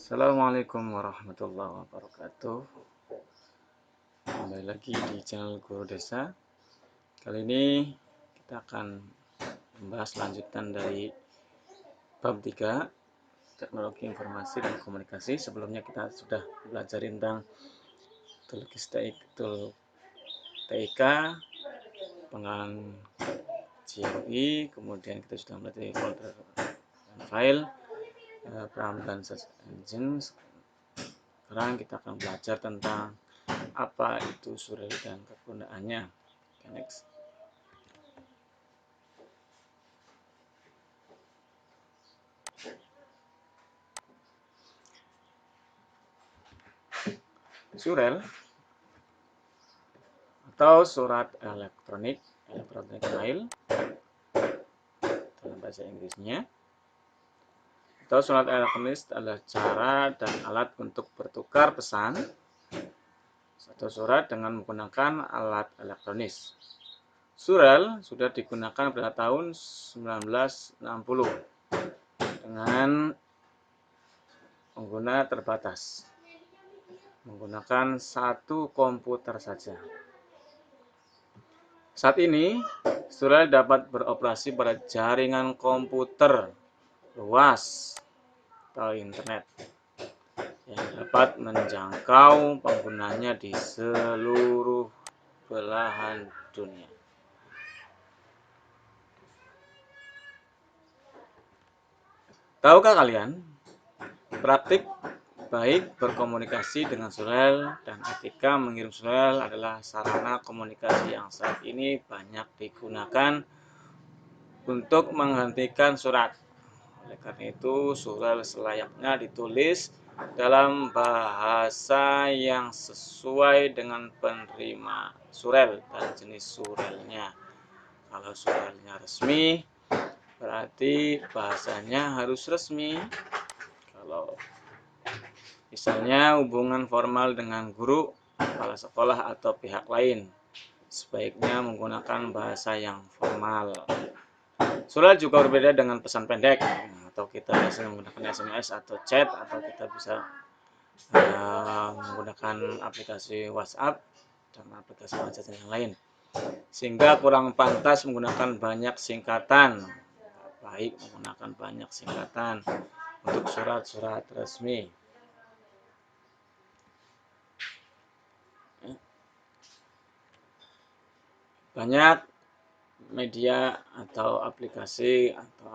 Assalamualaikum warahmatullahi wabarakatuh. Kembali lagi di channel Guru Desa. Kali ini kita akan membahas lanjutan dari bab 3 teknologi informasi dan komunikasi. Sebelumnya kita sudah belajar tentang logis TIK, pengenalan GUI, kemudian kita sudah belajar folder dan file, RAM dan search engine. Sekarang kita akan belajar tentang apa itu surel dan kegunaannya. Okay, next. Surel atau surat elektronik mail dalam bahasa Inggrisnya, atau surat elektronik adalah cara dan alat untuk bertukar pesan atau surat dengan menggunakan alat elektronik. Surel sudah digunakan pada tahun 1960 dengan pengguna terbatas, menggunakan satu komputer saja. Saat ini, surel dapat beroperasi pada jaringan komputer luas atau internet yang dapat menjangkau penggunanya di seluruh belahan dunia. Tahukah kalian, praktik baik berkomunikasi dengan surel dan etika mengirim surel adalah sarana komunikasi yang saat ini banyak digunakan untuk menghentikan surat. Oleh karena itu, surel selayaknya ditulis dalam bahasa yang sesuai dengan penerima surel dan jenis surelnya. Kalau surelnya resmi, berarti bahasanya harus resmi. Kalau misalnya hubungan formal dengan guru, kepala sekolah, atau pihak lain, sebaiknya menggunakan bahasa yang formal. Surel juga berbeda dengan pesan pendek, atau kita bisa menggunakan SMS atau chat, atau kita bisa menggunakan aplikasi WhatsApp dan aplikasi WhatsApp yang lain, sehingga kurang pantas menggunakan banyak singkatan. Baik menggunakan banyak singkatan untuk surat-surat resmi. Banyak media atau aplikasi atau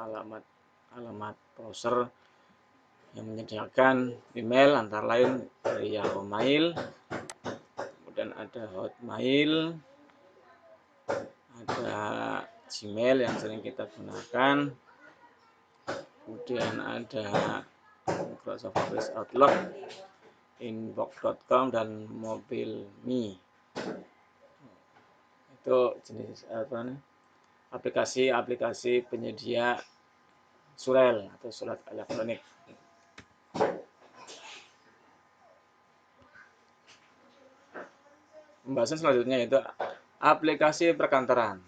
alamat browser yang menyediakan email, antara lain dari Yahoo Mail, kemudian ada Hotmail, ada Gmail yang sering kita gunakan, kemudian ada Microsoft Office Outlook, Inbox.com, dan MobileMe. Itu jenis aplikasi-aplikasi penyedia surel atau surat elektronik. Pembahasan selanjutnya yaitu aplikasi perkantoran.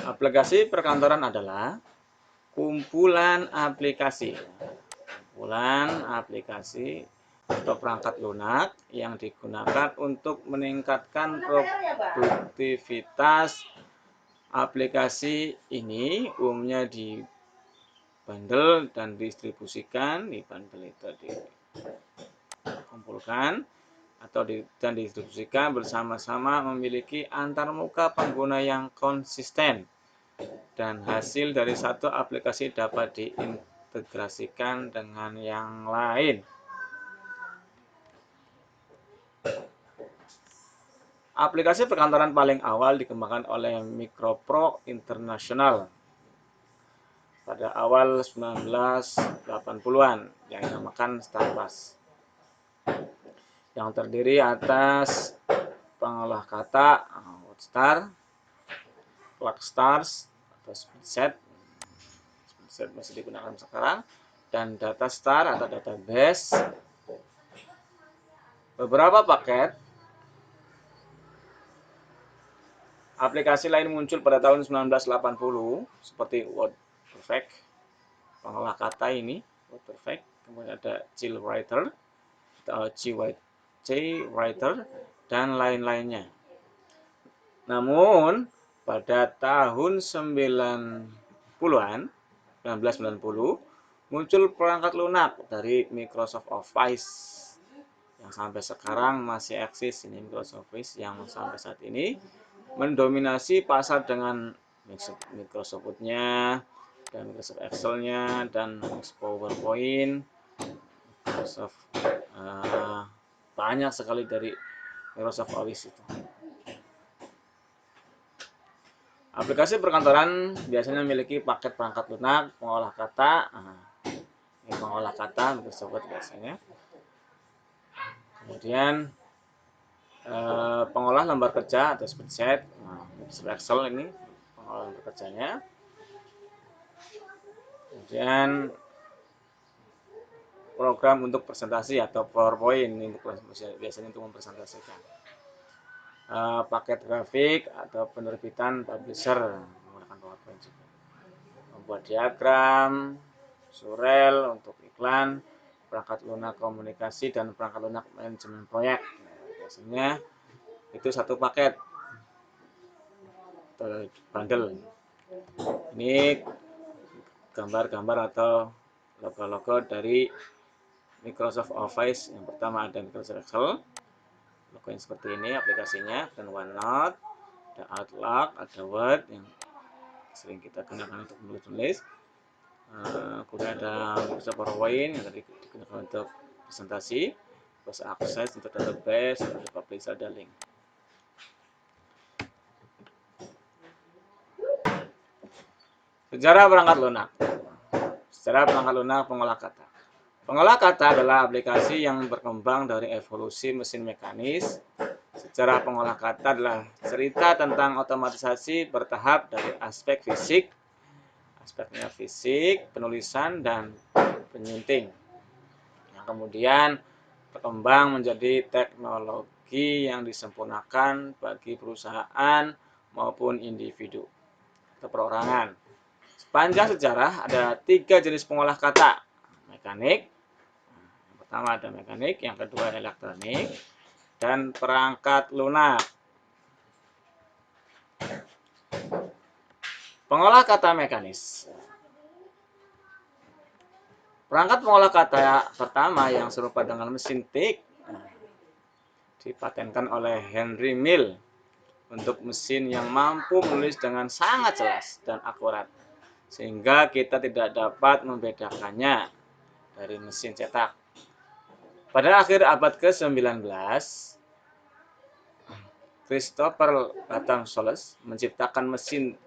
Aplikasi perkantoran adalah kumpulan aplikasi atau perangkat lunak yang digunakan untuk meningkatkan produktivitas. Aplikasi ini umumnya dibundle dan distribusikan, dikumpulkan dan didistribusikan bersama-sama, memiliki antarmuka pengguna yang konsisten, dan hasil dari satu aplikasi dapat diintegrasikan dengan yang lain. Aplikasi perkantoran paling awal dikembangkan oleh Micropro International pada awal 1980-an yang dinamakan StarPass, yang terdiri atas pengolah kata WordStar, ClockStars atau Speedset masih digunakan sekarang, dan DataStar atau database. Beberapa paket aplikasi lain muncul pada tahun 1980 seperti WordPerfect, pengolah kata ini WordPerfect, kemudian ada Chillwriter atau CWriter dan lain-lainnya. Namun pada tahun 90-an 1990 muncul perangkat lunak dari Microsoft Office yang sampai sekarang masih eksis. Ini Microsoft Office yang sampai saat ini mendominasi pasar dengan Microsoft Word-nya dan Microsoft Excel-nya dan PowerPoint, Microsoft banyak sekali dari Microsoft Office itu. Aplikasi perkantoran biasanya memiliki paket perangkat lunak, pengolah kata, ini pengolah kata Microsoft Word biasanya. Kemudian pengolah lembar kerja atau spreadsheet, Microsoft Excel ini pengolah lembar kerjanya. Kemudian program untuk presentasi atau PowerPoint ini biasanya untuk mempresentasikan. Paket grafik atau penerbitan publisher menggunakan PowerPoint juga. Membuat diagram, surel untuk iklan, perangkat lunak komunikasi dan perangkat lunak manajemen proyek. Biasanya itu satu paket atau bundle. Ini gambar-gambar atau logo-logo dari Microsoft Office. Yang pertama ada Microsoft Excel, logonya seperti ini aplikasinya, dan OneNote, ada Outlook, ada Word yang sering kita gunakan untuk menulis. Kemudian ada Microsoft PowerPoint yang tadi digunakan untuk presentasi, terus akses untuk database, ada publisher, ada link. Sejarah perangkat lunak. Sejarah perangkat lunak pengolah kata. Pengolah kata adalah aplikasi yang berkembang dari evolusi mesin mekanis. Sejarah pengolah kata adalah cerita tentang otomatisasi bertahap dari aspeknya fisik, penulisan, dan penyunting, yang kemudian berkembang menjadi teknologi yang disempurnakan bagi perusahaan maupun individu atau perorangan. Sepanjang sejarah ada 3 jenis pengolah kata. Mekanik, yang pertama ada mekanik, yang kedua elektronik, dan perangkat lunak. Pengolah kata mekanis. Perangkat pengolah kata pertama yang serupa dengan mesin tik dipatenkan oleh Henry Mill untuk mesin yang mampu menulis dengan sangat jelas dan akurat, sehingga kita tidak dapat membedakannya dari mesin cetak. Pada akhir abad ke-19, Christopher Latham Soles menciptakan mesin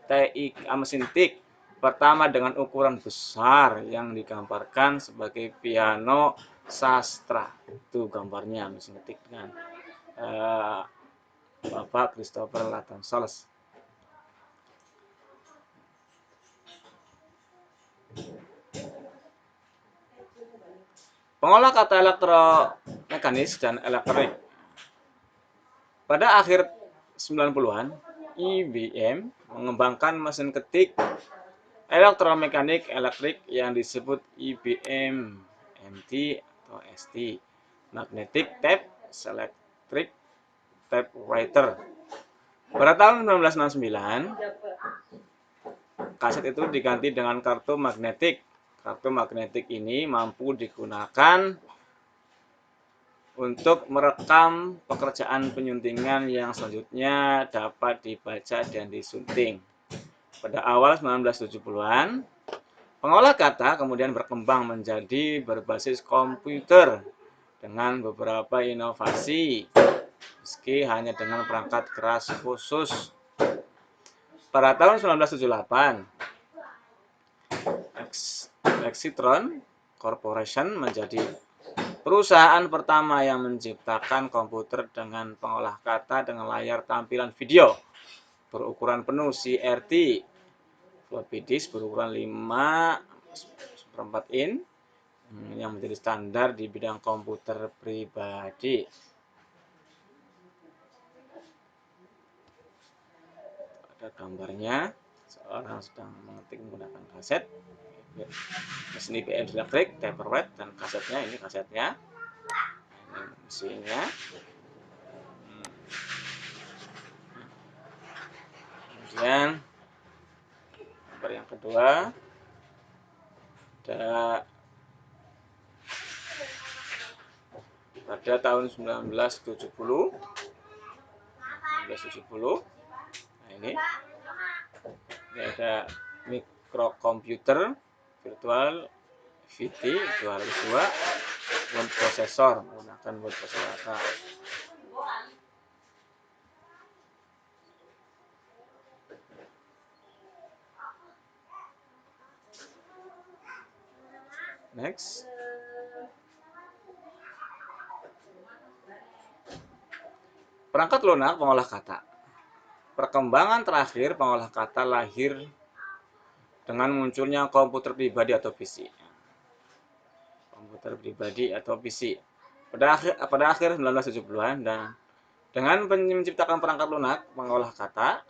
tik pertama dengan ukuran besar yang digambarkan sebagai piano sastra. Itu gambarnya mesin tik dengan Bapak Christopher Latham Soles. Pengolah kata elektromekanis dan elektronik. Pada akhir 90-an, IBM mengembangkan mesin ketik elektromekanik elektrik yang disebut IBM MT atau ST, Magnetic Tape Selectric Typewriter. Pada tahun 1969, kaset itu diganti dengan kartu magnetik. Kartu magnetik ini mampu digunakan untuk merekam pekerjaan penyuntingan yang selanjutnya dapat dibaca dan disunting. Pada awal 1970-an, pengolah kata kemudian berkembang menjadi berbasis komputer dengan beberapa inovasi, meski hanya dengan perangkat keras khusus. Pada tahun 1978, Lexitron Corporation menjadi perusahaan pertama yang menciptakan komputer dengan pengolah kata dengan layar tampilan video berukuran penuh CRT, floppy disk berukuran 5/4 in yang menjadi standar di bidang komputer pribadi. Ada gambarnya seorang sedang mengetik menggunakan kaset, mesin IBM elektrik, Tupperware, dan kasetnya ini kasetnya, ini mesinnya. Kemudian gambar yang kedua ada pada tahun 1970. Nah, ini ada mikrokomputer virtual VT 202 word processor, menggunakan word processor. Next, perangkat lunak pengolah kata. Perkembangan terakhir pengolah kata lahir dengan munculnya komputer pribadi atau PC. Komputer pribadi atau PC pada akhir 1970-an, dan dengan menciptakan perangkat lunak pengolah kata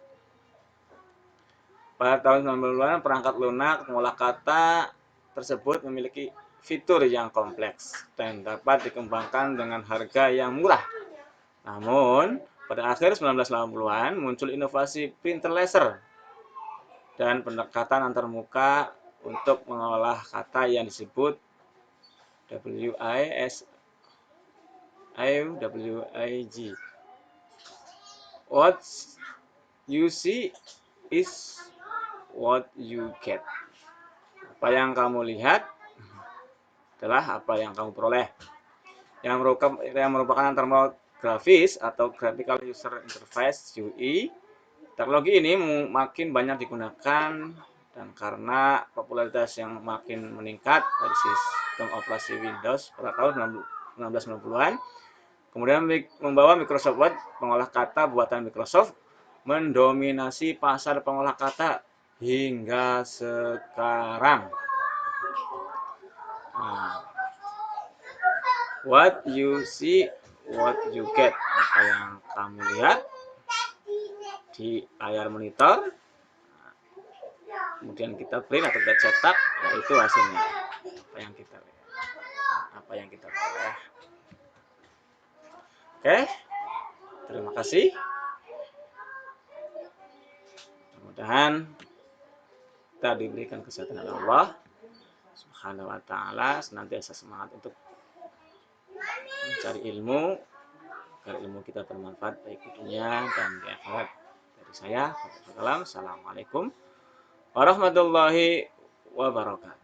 pada tahun 90-an, perangkat lunak pengolah kata tersebut memiliki fitur yang kompleks dan dapat dikembangkan dengan harga yang murah. Namun, pada akhir 1980-an muncul inovasi printer laser dan pendekatan antarmuka untuk mengolah kata yang disebut WIG. What you see is what you get. Apa yang kamu lihat adalah apa yang kamu peroleh. Yang merupakan antarmuka grafis atau Graphical User Interface (UI). Teknologi ini makin banyak digunakan dan karena popularitas yang makin meningkat dari sistem operasi Windows pada tahun 1990-an, kemudian membawa Microsoft Word, pengolah kata buatan Microsoft, mendominasi pasar pengolah kata hingga sekarang. What you see, what you get. Apa yang kamu lihat di layar monitor, kemudian kita print atau kita cetak, yaitu hasilnya. Apa yang kita lihat, apa yang kita peroleh. Oke, terima kasih. Mudah-mudahan kita diberikan kesehatan oleh Allah Subhanahu wa Ta'ala, senantiasa semangat untuk mencari ilmu agar ilmu kita bermanfaat baik di dunia dan di akhirat. Dari saya, Assalamualaikum warahmatullahi wabarakatuh.